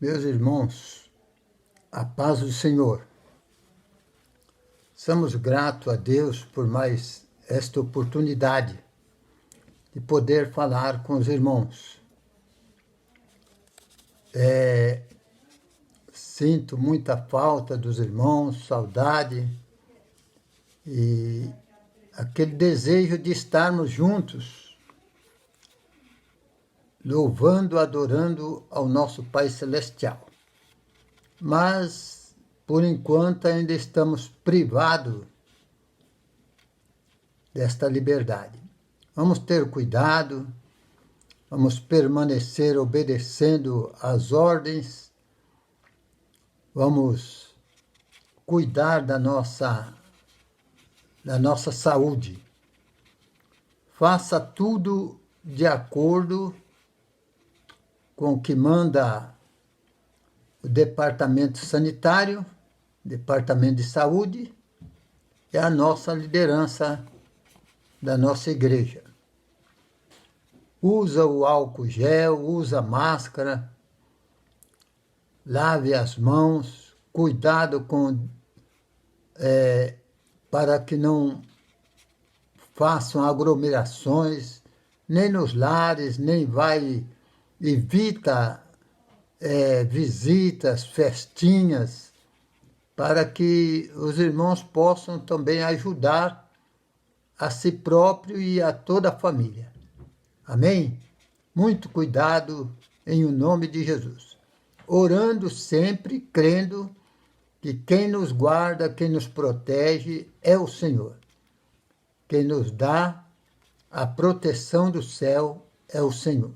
Meus irmãos, a paz do Senhor. Somos gratos a Deus por mais esta oportunidade de poder falar com os irmãos. Sinto muita falta dos irmãos, saudade e aquele desejo de estarmos juntos, louvando, adorando ao nosso Pai Celestial. Mas, por enquanto, ainda estamos privados desta liberdade. Vamos ter cuidado, vamos permanecer obedecendo às ordens, vamos cuidar da nossa saúde. Faça tudo de acordo com o que manda o Departamento Sanitário, Departamento de Saúde e a nossa liderança da nossa igreja. Usa o álcool gel, usa a máscara, lave as mãos, cuidado para que não façam aglomerações, nem nos lares, nem evita visitas, festinhas, para que os irmãos possam também ajudar a si próprio e a toda a família. Amém? Muito cuidado em o nome de Jesus. Orando sempre, crendo que quem nos guarda, quem nos protege é o Senhor. Quem nos dá a proteção do céu é o Senhor.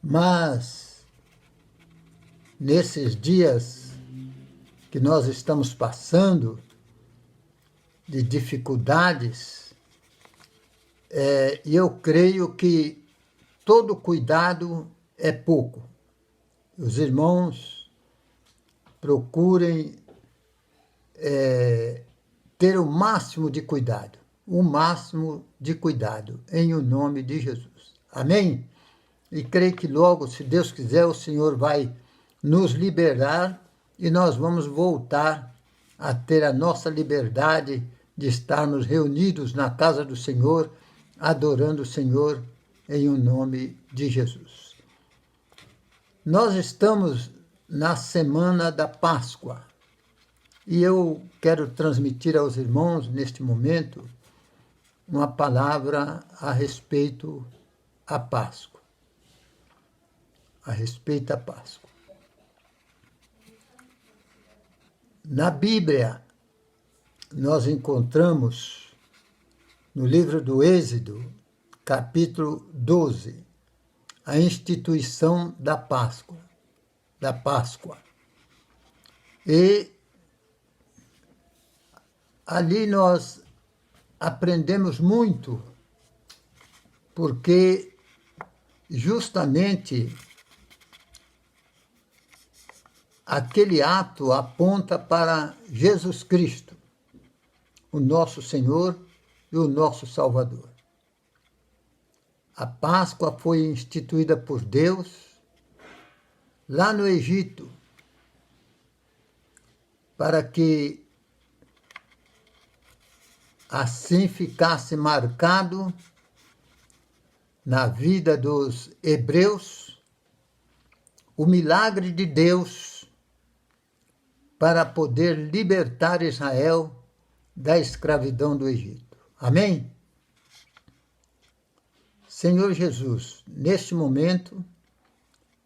Mas, nesses dias que nós estamos passando, de dificuldades, eu creio que todo cuidado é pouco. Os irmãos procurem ter o máximo de cuidado, em o nome de Jesus. Amém? E creio que logo, se Deus quiser, o Senhor vai nos liberar e nós vamos voltar a ter a nossa liberdade de estarmos reunidos na casa do Senhor, adorando o Senhor em o nome de Jesus. Nós estamos na semana da Páscoa e eu quero transmitir aos irmãos, neste momento, uma palavra a respeito à Páscoa. A respeito da Páscoa. Na Bíblia, nós encontramos no livro do Êxodo, capítulo 12, a instituição da Páscoa. E ali nós aprendemos muito, porque justamente aquele ato aponta para Jesus Cristo, o nosso Senhor e o nosso Salvador. A Páscoa foi instituída por Deus lá no Egito, para que assim ficasse marcado na vida dos hebreus o milagre de Deus para poder libertar Israel da escravidão do Egito. Amém? Senhor Jesus, neste momento,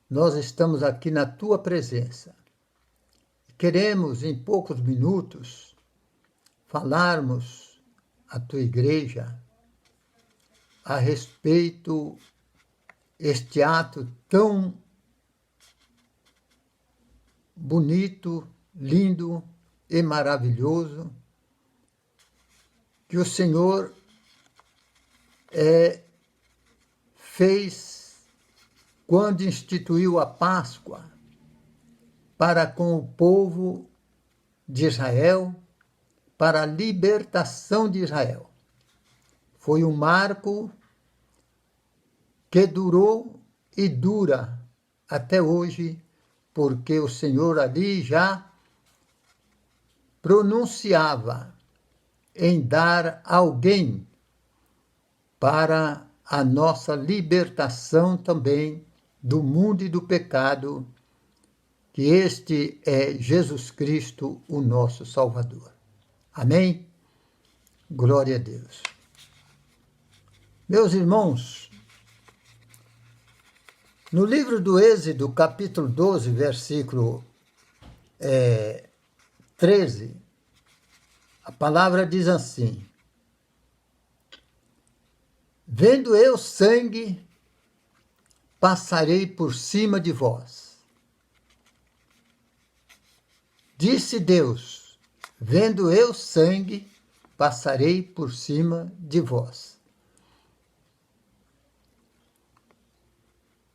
nós estamos aqui na Tua presença. Queremos, em poucos minutos, falarmos à Tua igreja a respeito este ato tão bonito, lindo e maravilhoso que o Senhor fez quando instituiu a Páscoa para com o povo de Israel, para a libertação de Israel. Foi um marco que durou e dura até hoje porque o Senhor ali já pronunciava em dar alguém para a nossa libertação também do mundo e do pecado, que este é Jesus Cristo, o nosso Salvador. Amém? Glória a Deus. Meus irmãos, no livro do Êxodo, capítulo 12, versículo 13, a palavra diz assim: vendo eu sangue, passarei por cima de vós. Disse Deus: vendo eu sangue, passarei por cima de vós.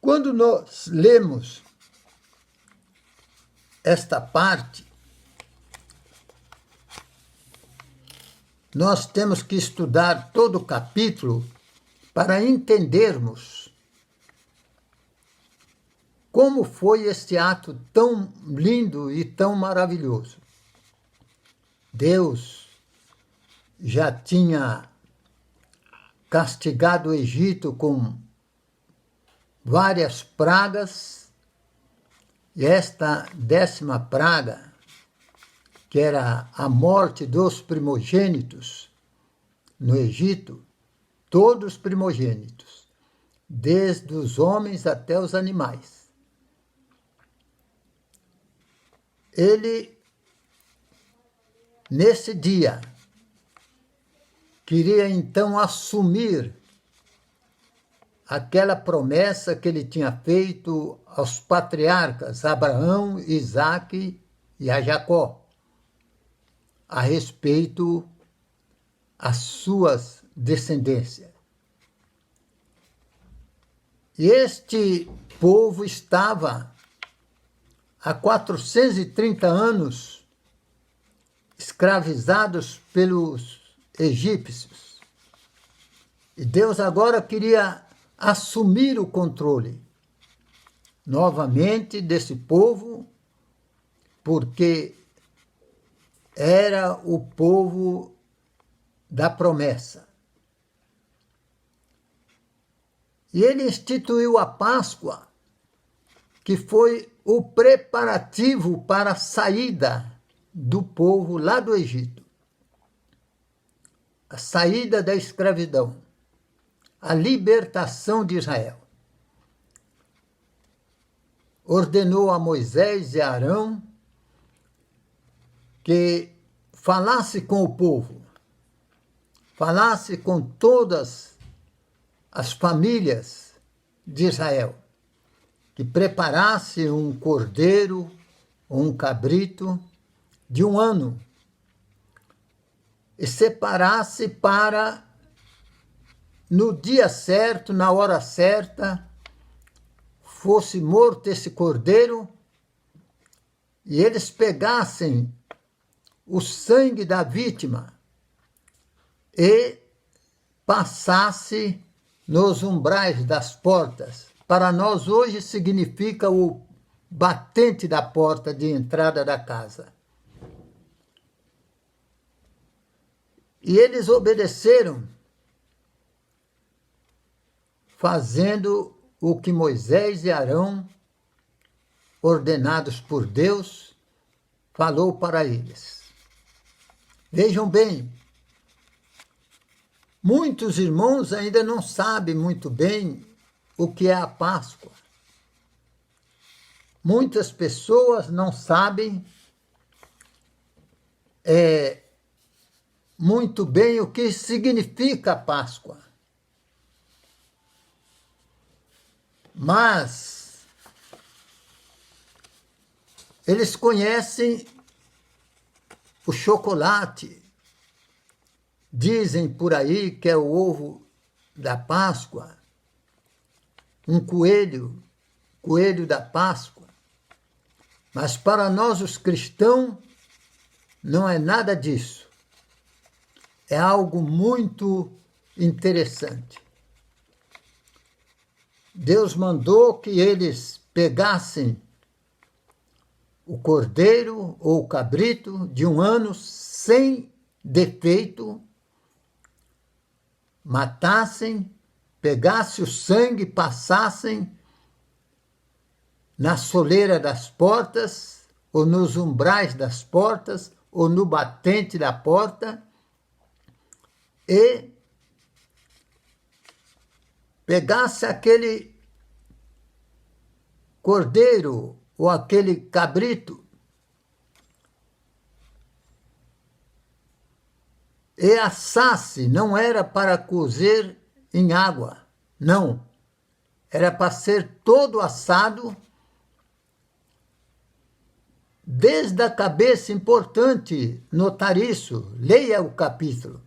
Quando nós lemos esta parte, nós temos que estudar todo o capítulo para entendermos como foi este ato tão lindo e tão maravilhoso. Deus já tinha castigado o Egito com várias pragas, e esta 10ª praga, que era a morte dos primogênitos no Egito, todos os primogênitos, desde os homens até os animais. Ele, nesse dia, queria então assumir aquela promessa que ele tinha feito aos patriarcas Abraão, Isaque e a Jacó, a respeito às suas descendências. E este povo estava há 430 anos escravizados pelos egípcios. E Deus agora queria assumir o controle novamente desse povo, porque era o povo da promessa. E ele instituiu a Páscoa, que foi o preparativo para a saída do povo lá do Egito, a saída da escravidão, a libertação de Israel. Ordenou a Moisés e a Arão que falasse com o povo, falasse com todas as famílias de Israel, que preparasse um cordeiro ou um cabrito de 1 ano e separasse para, no dia certo, na hora certa, fosse morto esse cordeiro e eles pegassem o sangue da vítima e passasse nos umbrais das portas. Para nós hoje significa o batente da porta de entrada da casa. E eles obedeceram, fazendo o que Moisés e Arão, ordenados por Deus, falou para eles. Vejam bem, muitos irmãos ainda não sabem muito bem o que é a Páscoa. Muitas pessoas não sabem muito bem o que significa a Páscoa. Mas eles conhecem o chocolate. Dizem por aí que é o ovo da Páscoa, um coelho da Páscoa. Mas para nós, os cristãos, não é nada disso. É algo muito interessante. Deus mandou que eles pegassem o cordeiro ou o cabrito de 1 ano sem defeito, matassem, pegassem o sangue, passassem na soleira das portas, ou nos umbrais das portas, ou no batente da porta, e pegasse aquele cordeiro ou aquele cabrito e assasse. Não era para cozer em água, não. Era para ser todo assado, desde a cabeça. Importante notar isso, leia o capítulo.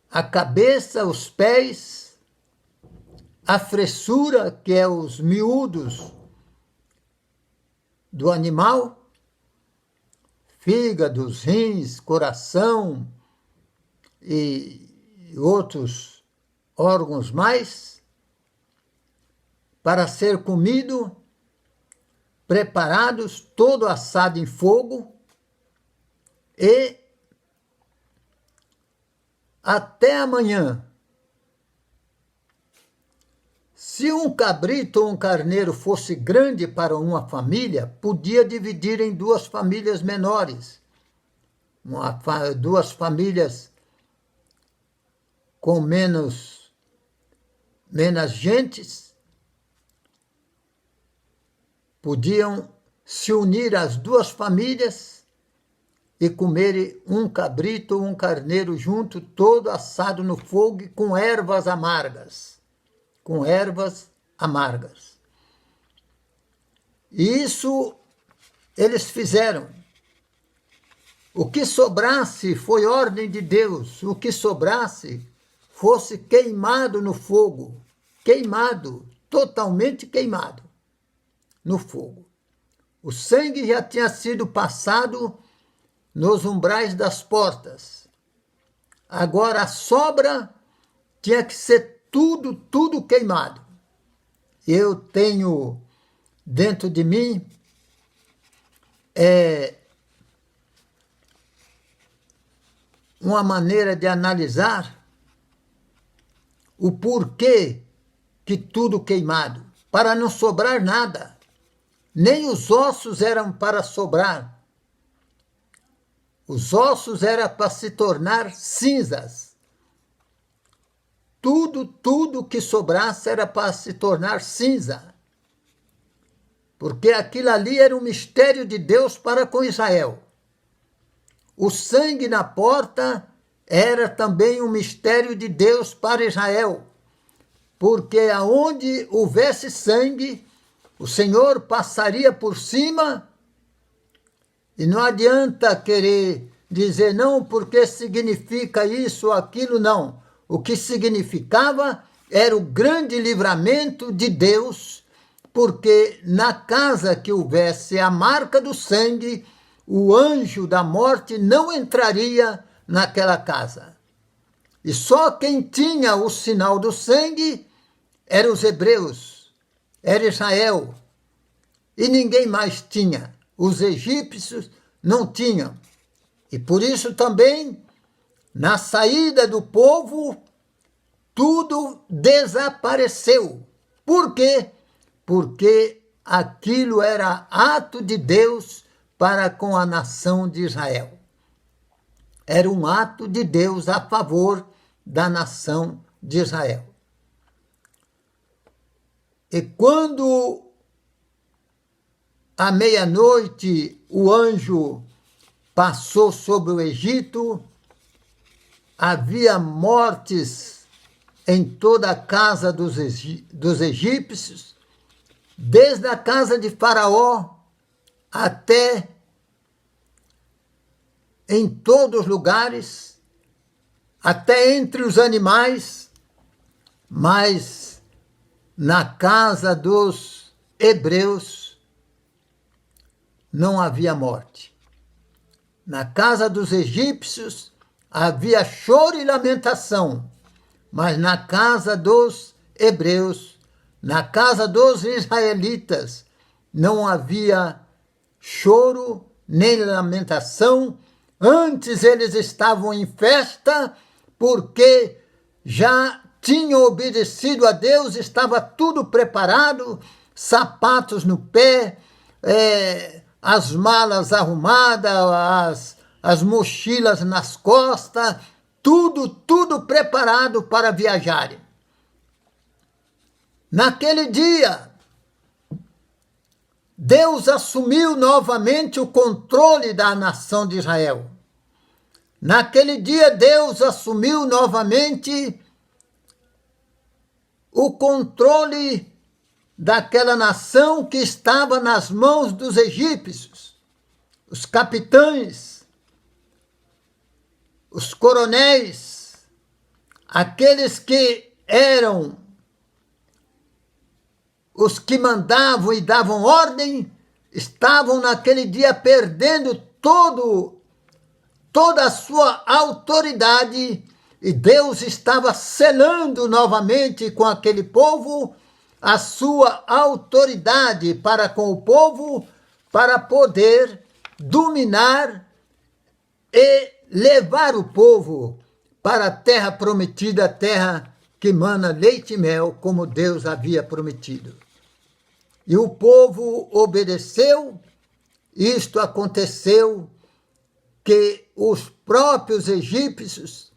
A cabeça, os pés, a fressura, que é os miúdos do animal, fígados, rins, coração e outros órgãos mais, para ser comido, preparados, todo assado em fogo, e até amanhã. Se um cabrito ou um carneiro fosse grande para uma família, podia dividir em 2 famílias menores, 2 famílias com menos gentes, podiam se unir as 2 famílias e comer um cabrito ou um carneiro junto, todo assado no fogo, com ervas amargas. Com ervas amargas. E isso eles fizeram. O que sobrasse foi ordem de Deus. O que sobrasse fosse queimado no fogo. Queimado, totalmente queimado no fogo. O sangue já tinha sido passado nos umbrais das portas. Agora a sobra tinha que ser tudo queimado. Eu tenho dentro de mim uma maneira de analisar o porquê que tudo queimado, para não sobrar nada. Nem os ossos eram para sobrar. Os ossos eram para se tornar cinzas. Tudo que sobrasse era para se tornar cinza. Porque aquilo ali era um mistério de Deus para com Israel. O sangue na porta era também um mistério de Deus para Israel. Porque aonde houvesse sangue, o Senhor passaria por cima. E não adianta querer dizer não, porque significa isso ou aquilo, não. O que significava era o grande livramento de Deus, porque na casa que houvesse a marca do sangue, o anjo da morte não entraria naquela casa. E só quem tinha o sinal do sangue eram os hebreus, era Israel, e ninguém mais tinha. Os egípcios não tinham. E por isso também, na saída do povo, tudo desapareceu. Por quê? Porque aquilo era ato de Deus para com a nação de Israel. Era um ato de Deus a favor da nação de Israel. E quando à meia-noite o anjo passou sobre o Egito, havia mortes em toda a casa dos egípcios, desde a casa de Faraó até em todos os lugares, até entre os animais, mas na casa dos hebreus não havia morte. Na casa dos egípcios havia choro e lamentação, mas na casa dos hebreus, na casa dos israelitas, não havia choro, nem lamentação. Antes eles estavam em festa, porque já tinham obedecido a Deus, estava tudo preparado, sapatos no pé, as malas arrumadas, as mochilas nas costas, tudo preparado para viajarem. Naquele dia, Deus assumiu novamente o controle da nação de Israel. Naquele dia, Deus assumiu novamente o controle daquela nação que estava nas mãos dos egípcios, os capitães, os coronéis, aqueles que eram os que mandavam e davam ordem, estavam naquele dia perdendo toda a sua autoridade, e Deus estava selando novamente com aquele povo a sua autoridade para com o povo, para poder dominar e levar o povo para a terra prometida, a terra que mana leite e mel, como Deus havia prometido. E o povo obedeceu. Isto aconteceu que os próprios egípcios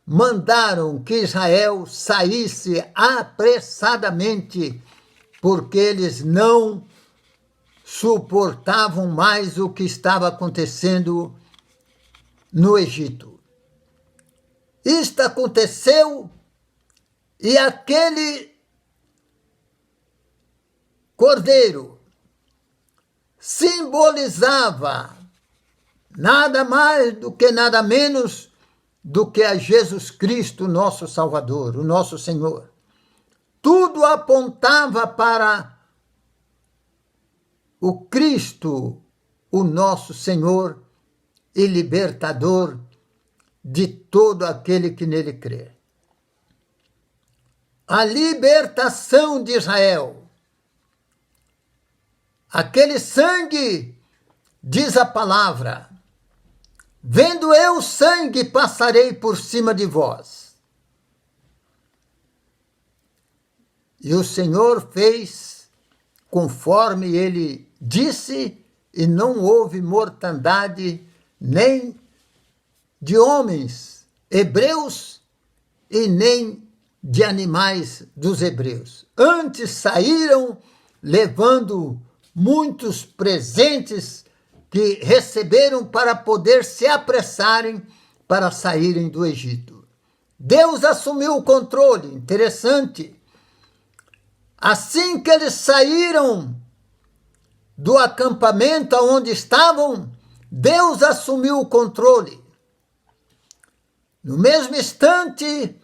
mandaram que Israel saísse apressadamente, porque eles não suportavam mais o que estava acontecendo no Egito. Isto aconteceu, e aquele cordeiro simbolizava nada mais do que nada menos do que a Jesus Cristo, nosso Salvador, o nosso Senhor. Tudo apontava para o Cristo, o nosso Senhor e libertador de todo aquele que nele crê. A libertação de Israel. Aquele sangue, diz a palavra, vendo eu sangue, passarei por cima de vós. E o Senhor fez conforme ele disse, e não houve mortandade nem de homens hebreus e nem de animais dos hebreus. Antes saíram levando muitos presentes que receberam para poder se apressarem para saírem do Egito. Deus assumiu o controle, interessante. Assim que eles saíram do acampamento onde estavam, Deus assumiu o controle. No mesmo instante,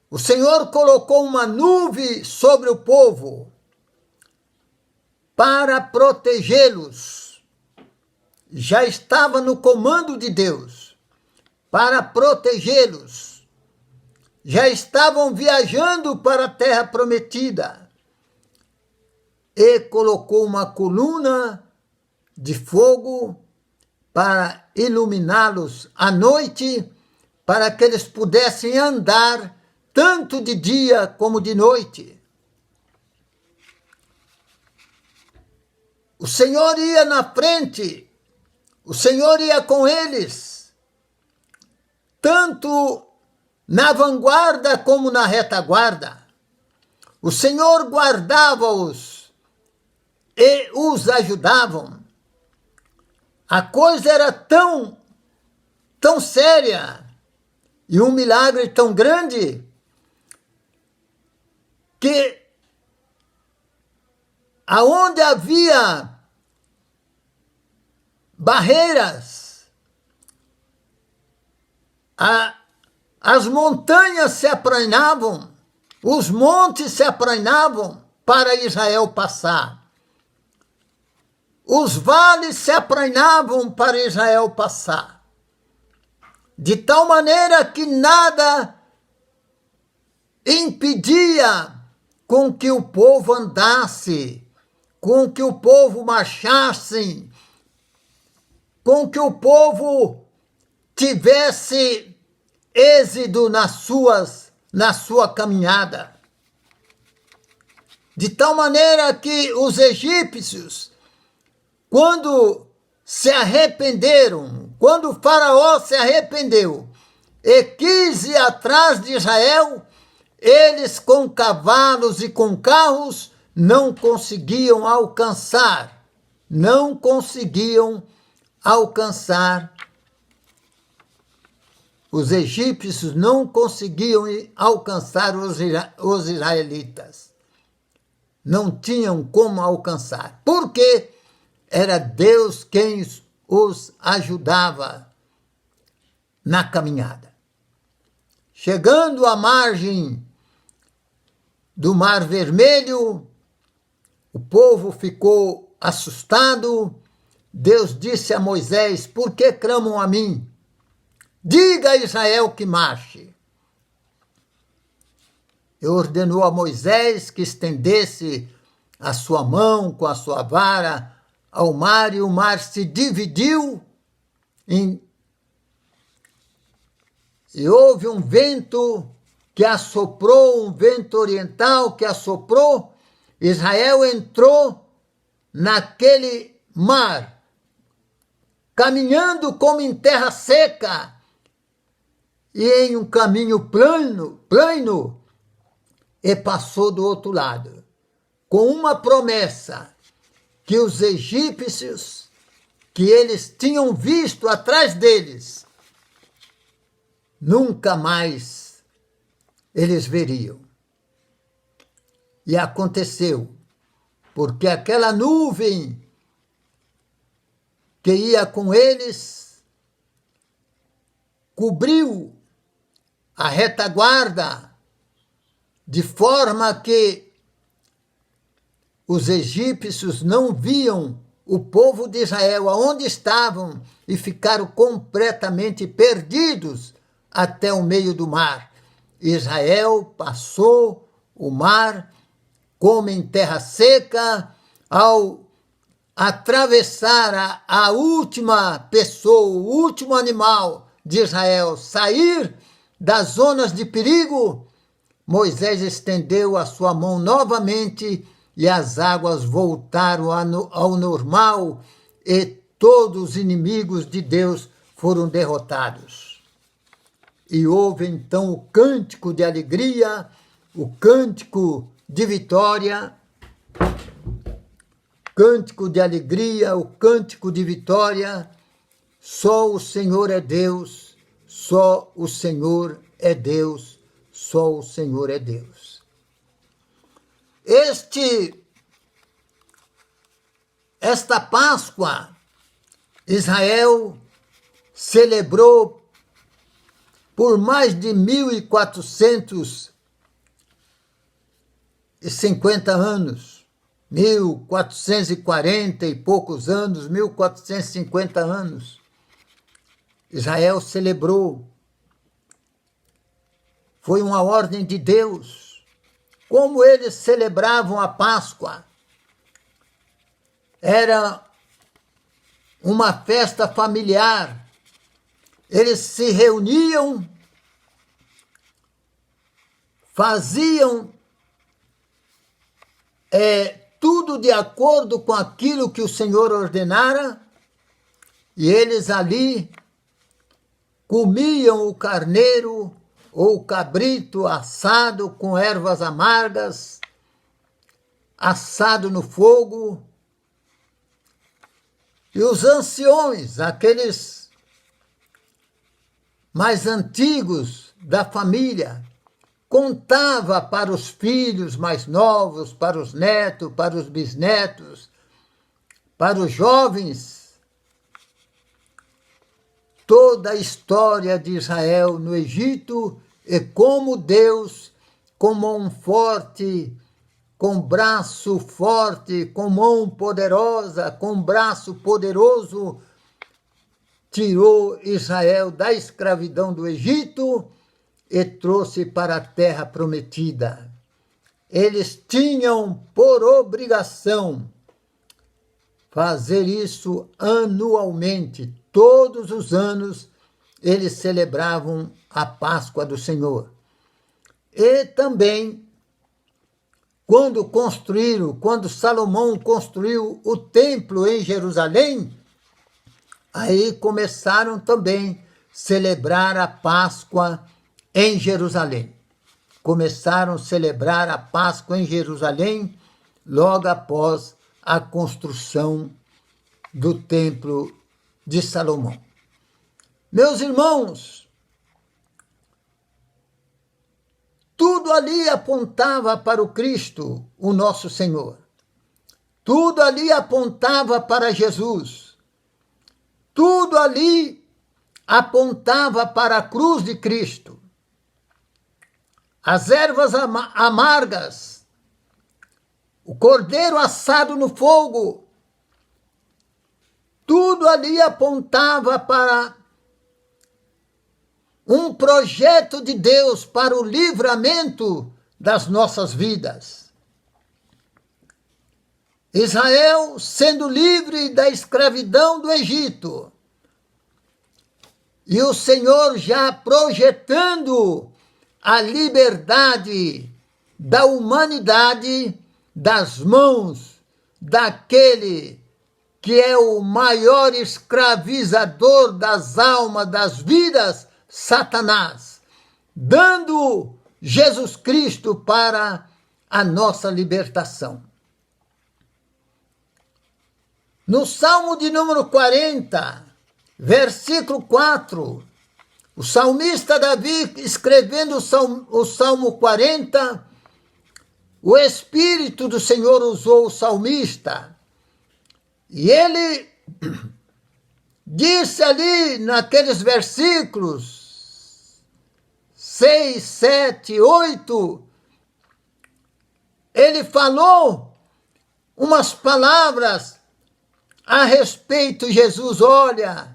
o Senhor colocou uma nuvem sobre o povo para protegê-los. Já estava no comando de Deus para protegê-los. Já estavam viajando para a terra prometida. E colocou uma coluna de fogo para iluminá-los à noite, para que eles pudessem andar tanto de dia como de noite. O Senhor ia na frente, o Senhor ia com eles, tanto na vanguarda como na retaguarda. O Senhor guardava-os e os ajudavam. A coisa era tão séria e um milagre tão grande que aonde havia barreiras, as montanhas se aplainavam, os montes se aplainavam para Israel passar. Os vales se aplainavam para Israel passar. De tal maneira que nada impedia com que o povo andasse, com que o povo marchasse, com que o povo tivesse êxito na sua caminhada. De tal maneira que os egípcios, quando se arrependeram, quando o faraó se arrependeu e quis ir atrás de Israel, eles com cavalos e com carros não conseguiam alcançar os egípcios não conseguiam alcançar os israelitas. Não tinham como alcançar. Por quê? Era Deus quem os ajudava na caminhada. Chegando à margem do Mar Vermelho, o povo ficou assustado. Deus disse a Moisés: por que clamam a mim? Diga a Israel que marche. E ordenou a Moisés que estendesse a sua mão com a sua vara ao mar, e o mar se dividiu e houve um vento que assoprou, um vento oriental que assoprou. Israel entrou naquele mar, caminhando como em terra seca, e em um caminho plano, e passou do outro lado, com uma promessa que os egípcios, que eles tinham visto atrás deles, nunca mais eles veriam. E aconteceu, porque aquela nuvem que ia com eles cobriu a retaguarda, de forma que os egípcios não viam o povo de Israel aonde estavam e ficaram completamente perdidos até o meio do mar. Israel passou o mar como em terra seca. Ao atravessar a última pessoa, o último animal de Israel, sair das zonas de perigo, Moisés estendeu a sua mão novamente e as águas voltaram ao normal e todos os inimigos de Deus foram derrotados. E houve então o cântico de alegria, o cântico de vitória, cântico de alegria, o cântico de vitória. Só o Senhor é Deus, só o Senhor é Deus, só o Senhor é Deus. Esta Páscoa, Israel celebrou por mais de 1450 anos, 1440 e poucos anos, 1450 anos. Israel celebrou. Foi uma ordem de Deus. Como eles celebravam a Páscoa? Era uma festa familiar. Eles se reuniam, faziam tudo de acordo com aquilo que o Senhor ordenara, e eles ali comiam o carneiro ou o cabrito assado com ervas amargas, assado no fogo. E os anciões, aqueles mais antigos da família, contava para os filhos mais novos, para os netos, para os bisnetos, para os jovens, toda a história de Israel no Egito e como Deus, com mão forte, com braço forte, com mão poderosa, com braço poderoso, tirou Israel da escravidão do Egito e trouxe para a terra prometida. Eles tinham por obrigação fazer isso anualmente. Todos os anos eles celebravam a Páscoa do Senhor. E também, quando Salomão construiu o templo em Jerusalém, aí começaram também a celebrar a Páscoa em Jerusalém. Começaram a celebrar a Páscoa em Jerusalém logo após a construção do templo de Salomão. Meus irmãos, tudo ali apontava para o Cristo, o nosso Senhor. Tudo ali apontava para Jesus. Tudo ali apontava para a cruz de Cristo. As ervas amargas, o cordeiro assado no fogo, tudo ali apontava para um projeto de Deus para o livramento das nossas vidas. Israel sendo livre da escravidão do Egito, e o Senhor já projetando a liberdade da humanidade das mãos daquele que é o maior escravizador das almas, das vidas, Satanás, dando Jesus Cristo para a nossa libertação. No Salmo de número 40, versículo 4, o salmista Davi, escrevendo o Salmo 40, o Espírito do Senhor usou o salmista, e ele disse ali naqueles versículos 6, 7, 8, ele falou umas palavras a respeito de Jesus. Olha,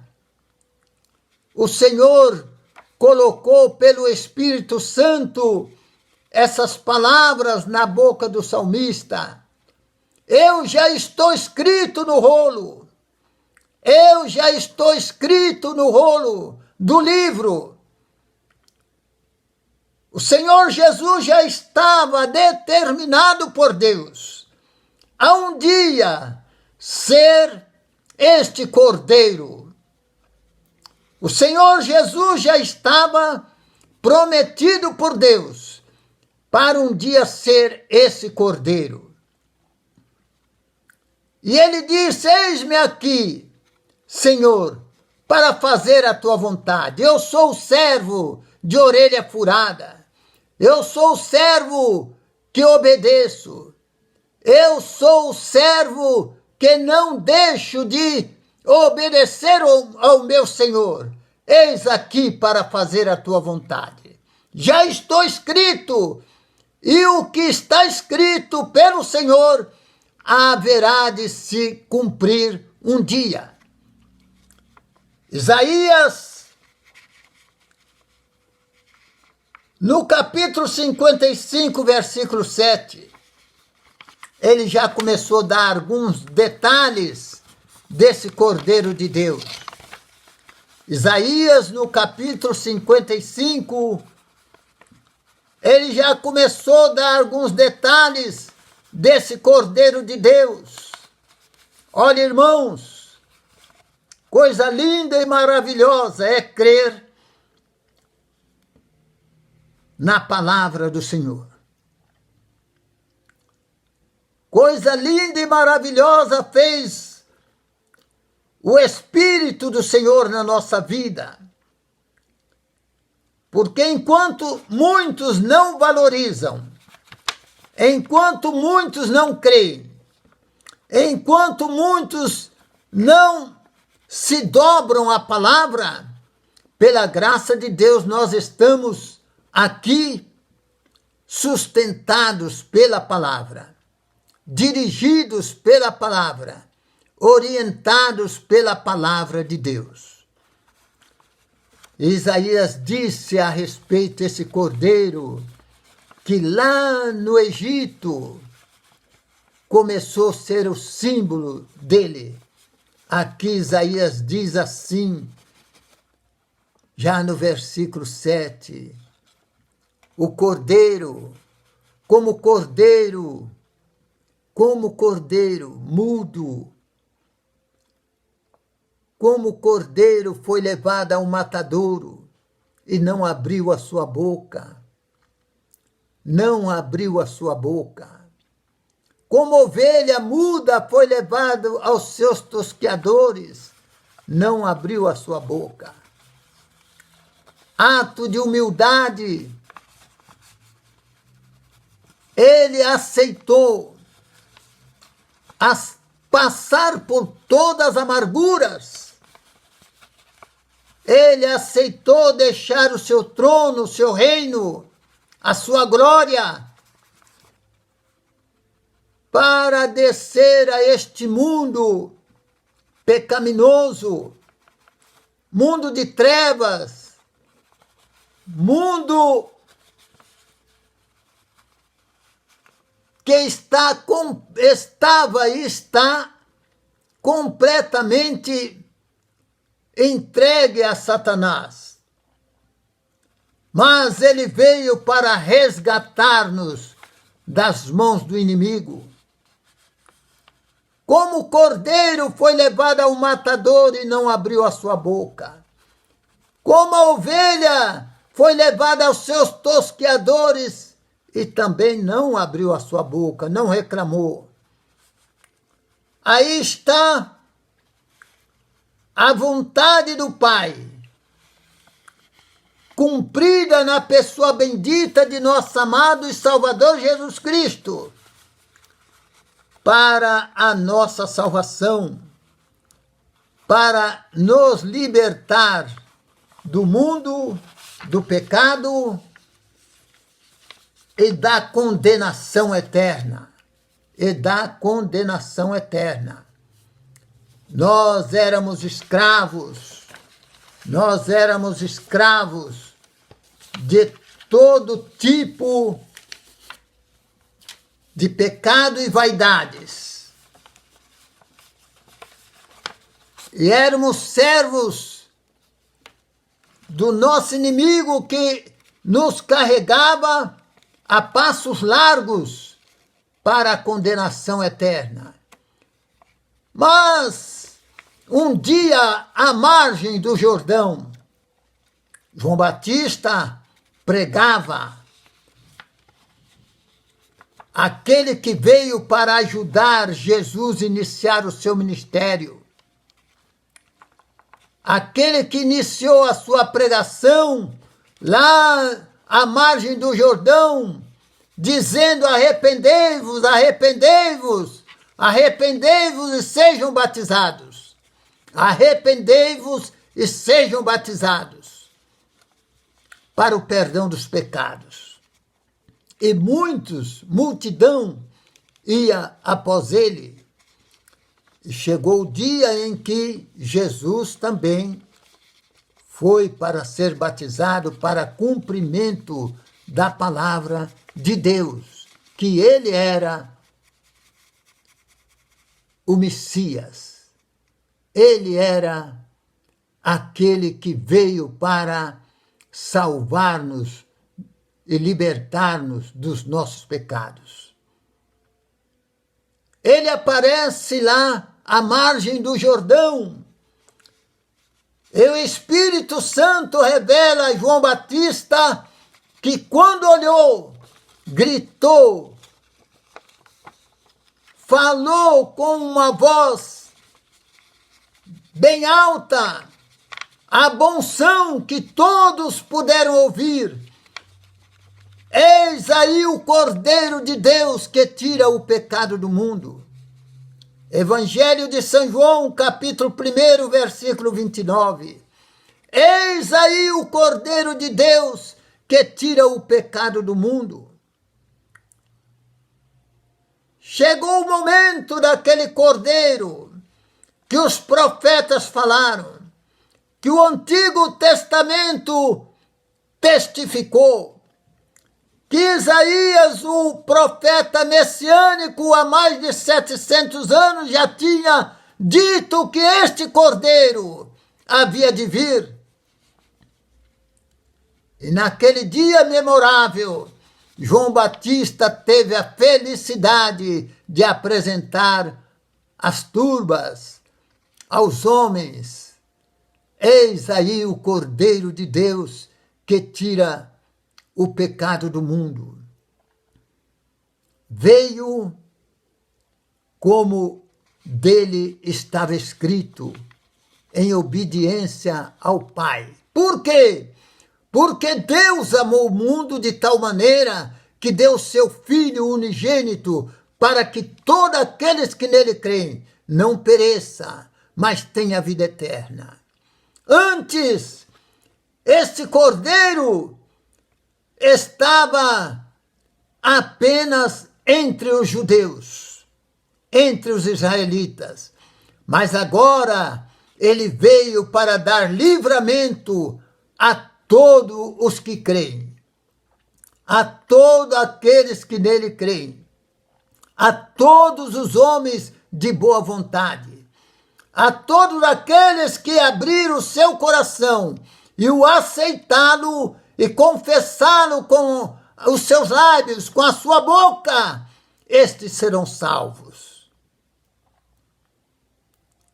o Senhor colocou pelo Espírito Santo essas palavras na boca do salmista. Eu já estou escrito no rolo. Eu já estou escrito no rolo do livro. O Senhor Jesus já estava determinado por Deus a um dia ser este cordeiro. O Senhor Jesus já estava prometido por Deus para um dia ser esse cordeiro. E ele disse: eis-me aqui, Senhor, para fazer a tua vontade. Eu sou o servo de orelha furada. Eu sou o servo que obedeço. Eu sou o servo que não deixo de obedecer ao meu Senhor. Eis aqui para fazer a tua vontade. Já estou escrito, e o que está escrito pelo Senhor haverá de se cumprir um dia. Isaías, no capítulo 55, versículo 7, ele já começou a dar alguns detalhes desse Cordeiro de Deus. Isaías, no capítulo 55, ele já começou a dar alguns detalhes desse Cordeiro de Deus. Olha, irmãos, coisa linda e maravilhosa é crer na palavra do Senhor. Coisa linda e maravilhosa fez o Espírito do Senhor na nossa vida. Porque enquanto muitos não valorizam, enquanto muitos não creem, enquanto muitos não se dobram à palavra, pela graça de Deus nós estamos aqui sustentados pela palavra, dirigidos pela palavra, orientados pela palavra de Deus. Isaías disse a respeito desse cordeiro que lá no Egito começou a ser o símbolo dele. Aqui Isaías diz assim, já no versículo 7, o cordeiro, como cordeiro mudo, como cordeiro foi levado ao matadouro e não abriu a sua boca. Não abriu a sua boca. Como ovelha muda foi levado aos seus tosqueadores, não abriu a sua boca. Ato de humildade, ele aceitou passar por todas as amarguras. Ele aceitou deixar o seu trono, o seu reino, a sua glória, para descer a este mundo pecaminoso, mundo de trevas, mundo que estava e está completamente entregue a Satanás. Mas ele veio para resgatar-nos das mãos do inimigo. Como o cordeiro foi levado ao matador e não abriu a sua boca. Como a ovelha foi levada aos seus tosqueadores e também não abriu a sua boca, não reclamou. Aí está a vontade do Pai, cumprida na pessoa bendita de nosso amado e Salvador Jesus Cristo, para a nossa salvação, para nos libertar do mundo, do pecado e da condenação eterna. Nós éramos escravos de todo tipo de pecado e vaidades. E éramos servos do nosso inimigo que nos carregava a passos largos para a condenação eterna. Mas, um dia, à margem do Jordão, João Batista pregava, aquele que veio para ajudar Jesus a iniciar o seu ministério, aquele que iniciou a sua pregação lá à margem do Jordão, dizendo: arrependei-vos, arrependei-vos, arrependei-vos e sejam batizados. Arrependei-vos e sejam batizados para o perdão dos pecados. E multidão ia após ele. E chegou o dia em que Jesus também foi para ser batizado para cumprimento da palavra de Deus, que ele era o Messias. Ele era aquele que veio para salvar-nos e libertar-nos dos nossos pecados. Ele aparece lá à margem do Jordão. E o Espírito Santo revela a João Batista que, quando olhou, gritou, falou com uma voz bem alta, a bom som que todos puderam ouvir: eis aí o Cordeiro de Deus que tira o pecado do mundo. Evangelho de São João, capítulo 1, versículo 29. Eis aí o Cordeiro de Deus que tira o pecado do mundo. Chegou o momento daquele Cordeiro que os profetas falaram, que o Antigo Testamento testificou. que Isaías, o profeta messiânico, há mais de 700 anos, já tinha dito que este cordeiro havia de vir. E naquele dia memorável, João Batista teve a felicidade de apresentar às turbas, aos homens: eis aí o Cordeiro de Deus que tira o pecado do mundo. Veio como dele estava escrito, em obediência ao Pai. Por quê? Porque Deus amou o mundo de tal maneira que deu seu Filho unigênito para que todos aqueles que nele creem não pereça, mas tenha vida eterna. Antes, este Cordeiro estava apenas entre os judeus, entre os israelitas, mas agora ele veio para dar livramento a todos os que creem, a todos aqueles que nele creem, a todos os homens de boa vontade, a todos aqueles que abriram o seu coração e o aceitaram e confessá-lo com os seus lábios, com a sua boca, estes serão salvos.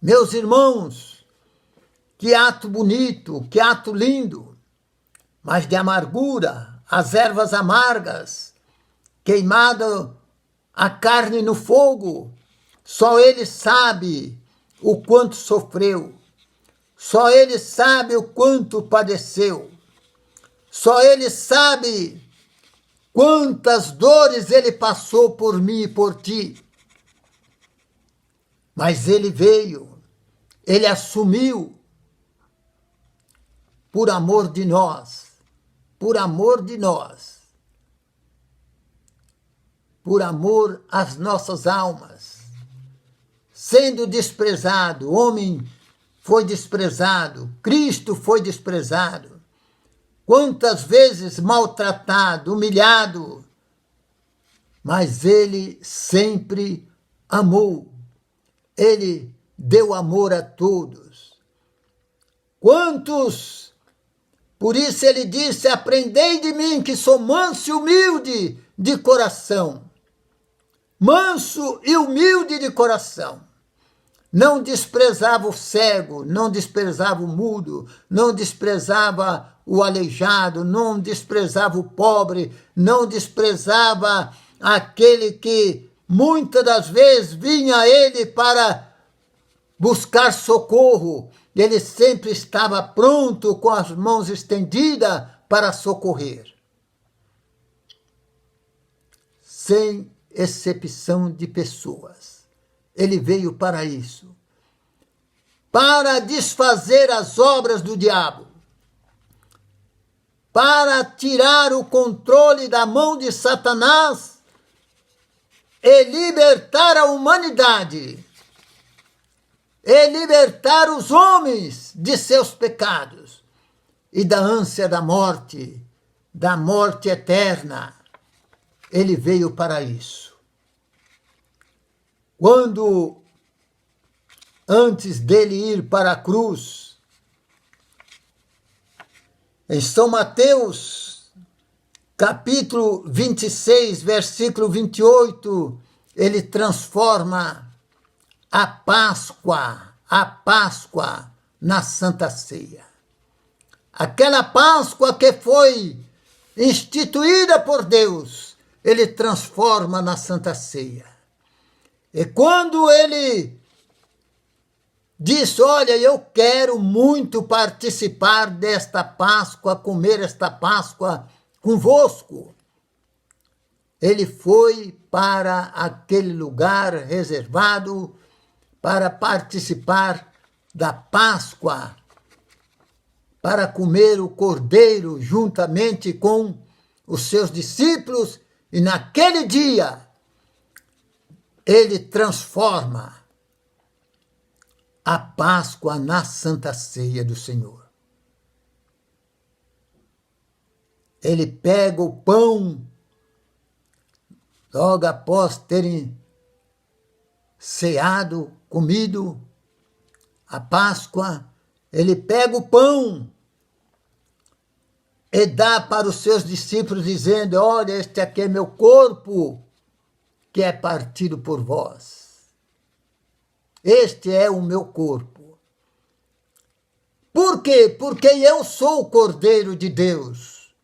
Meus irmãos, que ato bonito, que ato lindo, mas de amargura, as ervas amargas, queimada a carne no fogo, só ele sabe o quanto sofreu, só ele sabe o quanto padeceu. Só ele sabe quantas dores ele passou por mim e por ti. Mas ele veio, ele assumiu por amor de nós, por amor de nós, por amor às nossas almas. Sendo desprezado, o homem foi desprezado, Cristo foi desprezado. Quantas vezes maltratado, humilhado, mas ele sempre amou. Ele deu amor a todos. Quantos? Por isso ele disse: aprendei de mim que sou manso e humilde de coração. Manso e humilde de coração. Não desprezava o cego, não desprezava o mudo, não desprezava o aleijado, não desprezava o pobre, não desprezava aquele que muitas das vezes vinha a ele para buscar socorro. Ele sempre estava pronto, com as mãos estendidas, para socorrer. Sem exceção de pessoas. Ele veio para isso, para desfazer as obras do diabo, para tirar o controle da mão de Satanás e libertar a humanidade, e libertar os homens de seus pecados e da ânsia da morte eterna. Ele veio para isso. Quando, antes dele ir para a cruz, em São Mateus, capítulo 26, versículo 28, ele transforma a Páscoa na Santa Ceia. Aquela Páscoa que foi instituída por Deus, ele transforma na Santa Ceia. E quando ele disse: olha, eu quero muito participar desta Páscoa, comer esta Páscoa convosco, ele foi para aquele lugar reservado para participar da Páscoa, para comer o cordeiro juntamente com os seus discípulos, e naquele dia ele transforma a Páscoa na Santa Ceia do Senhor. Ele pega o pão logo após terem ceado, comido a Páscoa, ele pega o pão e dá para os seus discípulos, dizendo: olha, este aqui é meu corpo, que é partido por vós. Este é o meu corpo. Por quê? Porque eu sou o Cordeiro de Deus.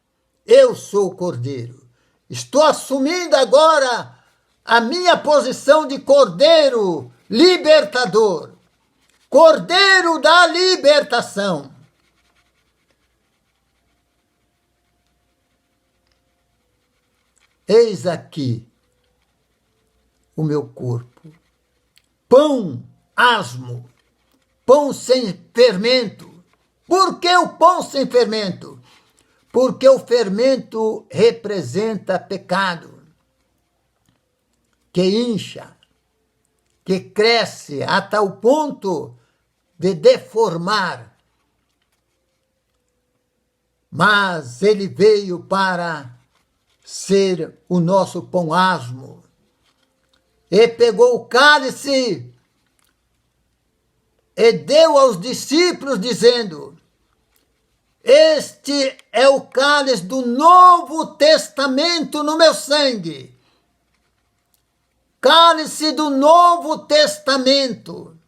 Eu sou o Cordeiro. Estou assumindo agora a minha posição de Cordeiro libertador. Cordeiro da libertação. Eis aqui o meu corpo. Pão asmo, pão sem fermento. Por que o pão sem fermento? Porque o fermento representa pecado, que incha, que cresce a tal ponto de deformar. Mas ele veio para ser o nosso pão asmo. E pegou o cálice e deu aos discípulos, dizendo: este é o cálice do Novo Testamento no meu sangue. Cálice do Novo Testamento.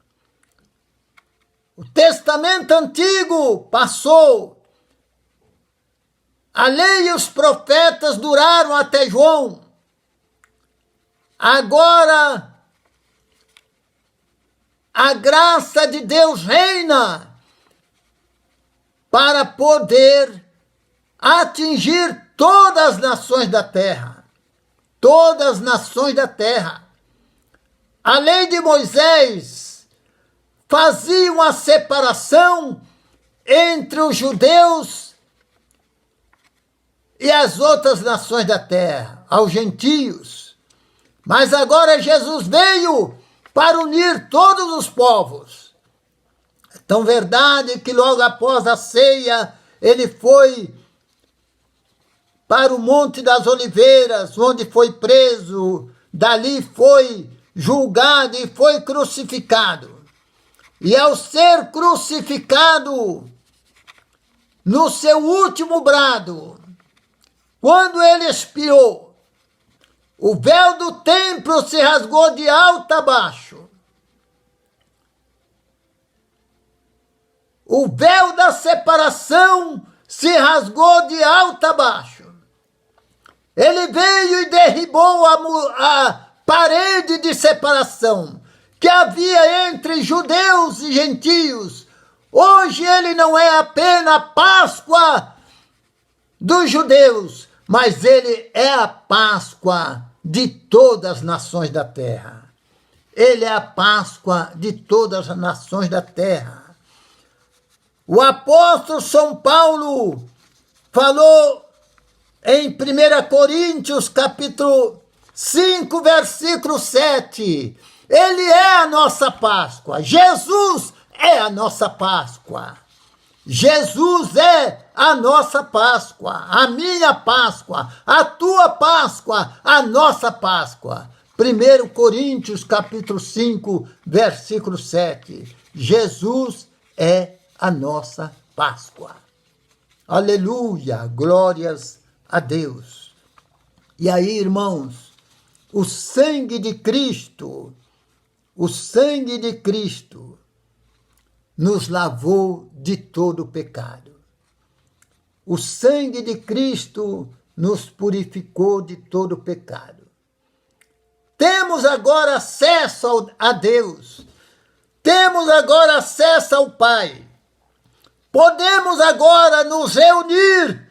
O Testamento Antigo passou. A lei e os profetas duraram até João. Agora, a graça de Deus reina para poder atingir todas as nações da terra. Todas as nações da terra. A lei de Moisés fazia uma separação entre os judeus e as outras nações da terra, aos gentios. Mas agora Jesus veio para unir todos os povos. É tão verdade que logo após a ceia, ele foi para o Monte das Oliveiras, onde foi preso, dali foi julgado e foi crucificado. E ao ser crucificado, no seu último brado, quando ele expirou, o véu do templo se rasgou de alto a baixo. O véu da separação se rasgou de alto a baixo. Ele veio e derribou a parede de separação que havia entre judeus e gentios. Hoje ele não é apenas a Páscoa dos judeus, mas ele é a Páscoa de todas as nações da terra. Ele é a Páscoa de todas as nações da terra. O apóstolo São Paulo falou em 1 Coríntios, capítulo 5, versículo 7. Ele é a nossa Páscoa. Jesus é a nossa Páscoa. Jesus é a nossa Páscoa, a minha Páscoa, a tua Páscoa, a nossa Páscoa. 1 Coríntios, capítulo 5, versículo 7. Jesus é a nossa Páscoa. Aleluia, glórias a Deus. E aí, irmãos, o sangue de Cristo nos lavou de todo o pecado. O sangue de Cristo nos purificou de todo o pecado. Temos agora acesso a Deus. Temos agora acesso ao Pai. Podemos agora nos reunir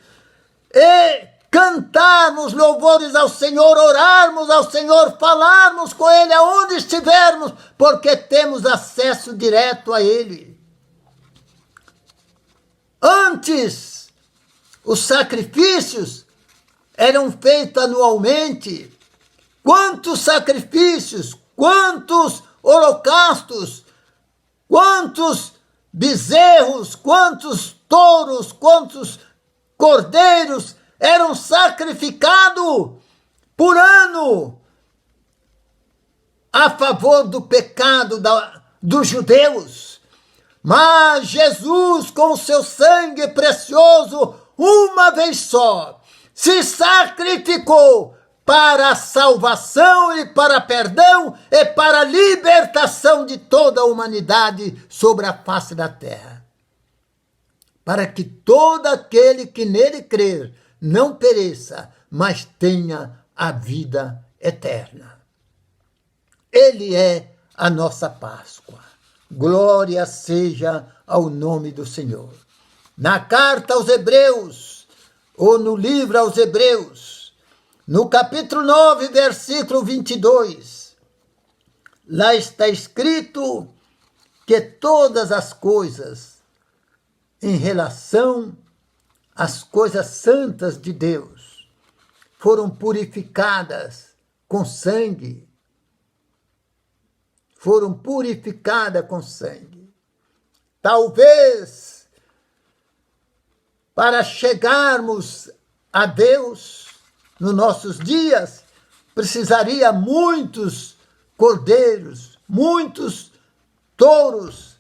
e cantarmos louvores ao Senhor, orarmos ao Senhor, falarmos com Ele aonde estivermos, porque temos acesso direto a Ele. Antes, os sacrifícios eram feitos anualmente. Quantos sacrifícios, quantos holocaustos, quantos bezerros, quantos touros, quantos cordeiros eram sacrificados por ano a favor do pecado dos judeus. Mas Jesus, com o seu sangue precioso, uma vez só, se sacrificou para a salvação e para perdão e para a libertação de toda a humanidade sobre a face da terra. Para que todo aquele que nele crer não pereça, mas tenha a vida eterna. Ele é a nossa Páscoa. Glória seja ao nome do Senhor. Na carta aos Hebreus, ou no livro aos Hebreus, no capítulo 9, versículo 22, lá está escrito que todas as coisas em relação às coisas santas de Deus foram purificadas com sangue. Foram purificadas com sangue. Talvez, para chegarmos a Deus, nos nossos dias, precisaria muitos cordeiros, muitos touros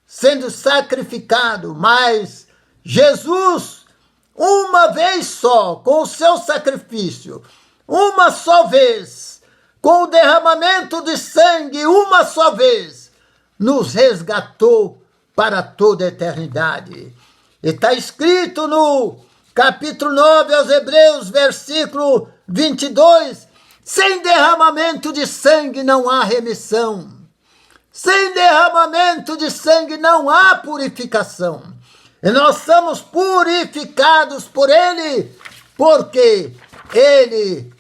sendo sacrificados, mas Jesus, uma vez só, com o seu sacrifício, uma só vez, com o derramamento de sangue, uma só vez, nos resgatou para toda a eternidade. E está escrito no capítulo 9 aos Hebreus, versículo 22, sem derramamento de sangue não há remissão. Sem derramamento de sangue não há purificação. E nós somos purificados por Ele, porque Ele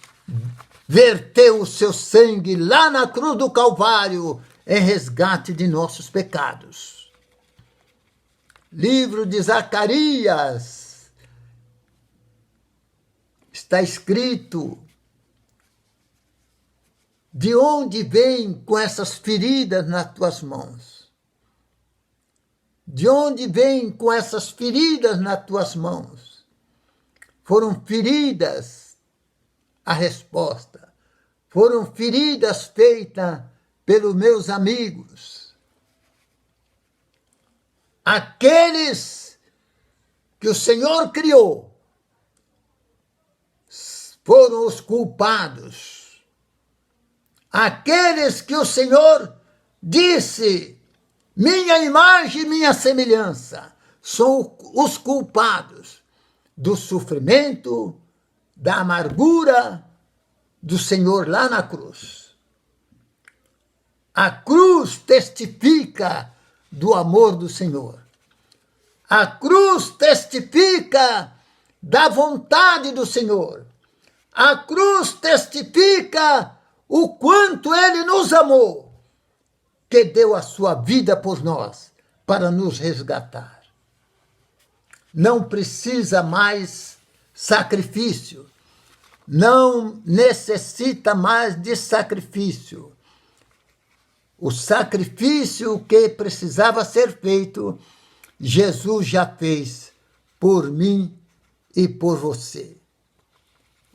verteu o seu sangue lá na cruz do Calvário em resgate de nossos pecados. Livro de Zacarias, está escrito: de onde vem com essas feridas nas tuas mãos? De onde vem com essas feridas nas tuas mãos? Foram feridas, a resposta, foram feridas feitas pelos meus amigos. Aqueles que o Senhor criou foram os culpados. Aqueles que o Senhor disse, minha imagem e minha semelhança, são os culpados do sofrimento, da amargura do Senhor lá na cruz. A cruz testifica do amor do Senhor. A cruz testifica da vontade do Senhor. A cruz testifica o quanto Ele nos amou, que deu a sua vida por nós, para nos resgatar. Não precisa mais sacrifício. Não necessita mais de sacrifício. O sacrifício que precisava ser feito, Jesus já fez por mim e por você.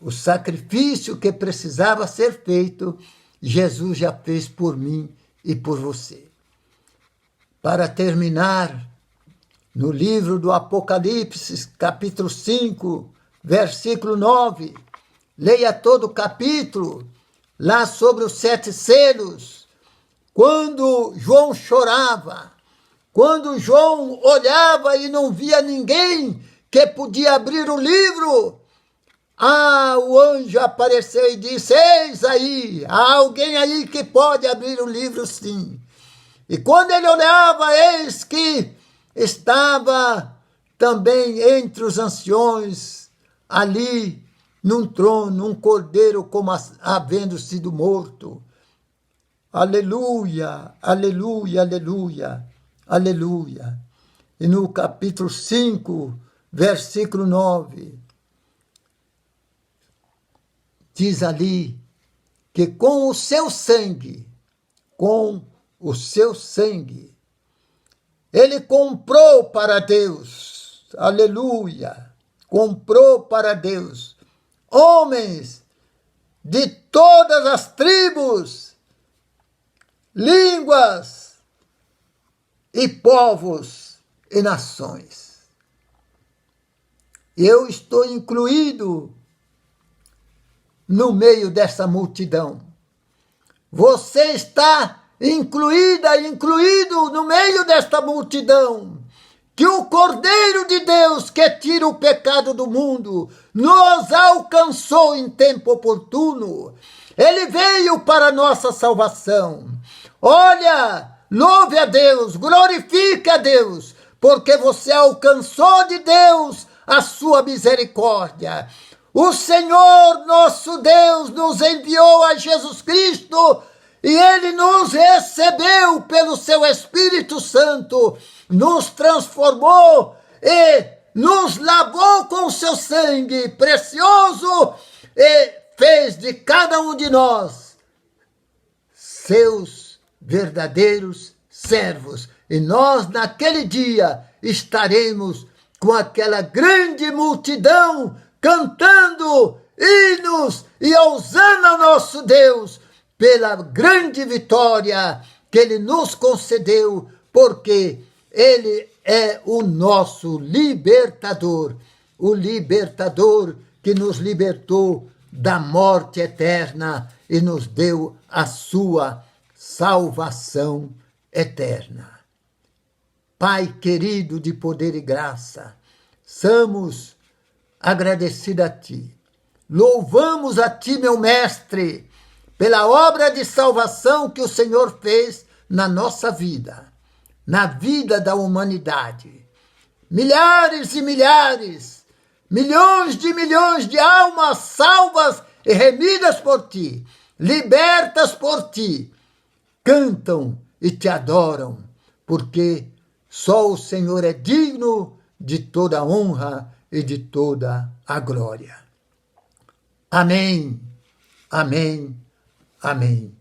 O sacrifício que precisava ser feito, Jesus já fez por mim e por você. Para terminar, no livro do Apocalipse, capítulo 5, versículo 9, leia todo o capítulo, lá sobre os 7 selos, quando João chorava, quando João olhava e não via ninguém que podia abrir o livro, o anjo apareceu e disse, eis aí, há alguém aí que pode abrir o livro sim. E quando ele olhava, eis que estava também entre os anciões, ali, num trono, um cordeiro como havendo sido morto. Aleluia, aleluia, aleluia, aleluia. E no capítulo 5, versículo 9, diz ali que com o seu sangue, Ele comprou para Deus, aleluia, comprou para Deus homens de todas as tribos, línguas e povos e nações. Eu estou incluído no meio dessa multidão. Você está incluído no meio desta multidão. Que o Cordeiro de Deus, que tira o pecado do mundo, nos alcançou em tempo oportuno. Ele veio para a nossa salvação. Olha, louve a Deus, glorifique a Deus, porque você alcançou de Deus a sua misericórdia. O Senhor nosso Deus nos enviou a Jesus Cristo e Ele nos recebeu pelo seu Espírito Santo, nos transformou e nos lavou com seu sangue precioso e fez de cada um de nós seus verdadeiros servos. E nós, naquele dia, estaremos com aquela grande multidão cantando hinos e ousando ao nosso Deus pela grande vitória que Ele nos concedeu, porque Ele é o nosso libertador, o libertador que nos libertou da morte eterna e nos deu a sua salvação eterna. Pai querido de poder e graça, somos agradecidos a Ti. Louvamos a Ti, meu Mestre, pela obra de salvação que o Senhor fez na nossa vida, na vida da humanidade. Milhares e milhares, milhões de almas salvas e remidas por Ti, libertas por Ti, cantam e Te adoram, porque só o Senhor é digno de toda a honra e de toda a glória. Amém, amém, amém.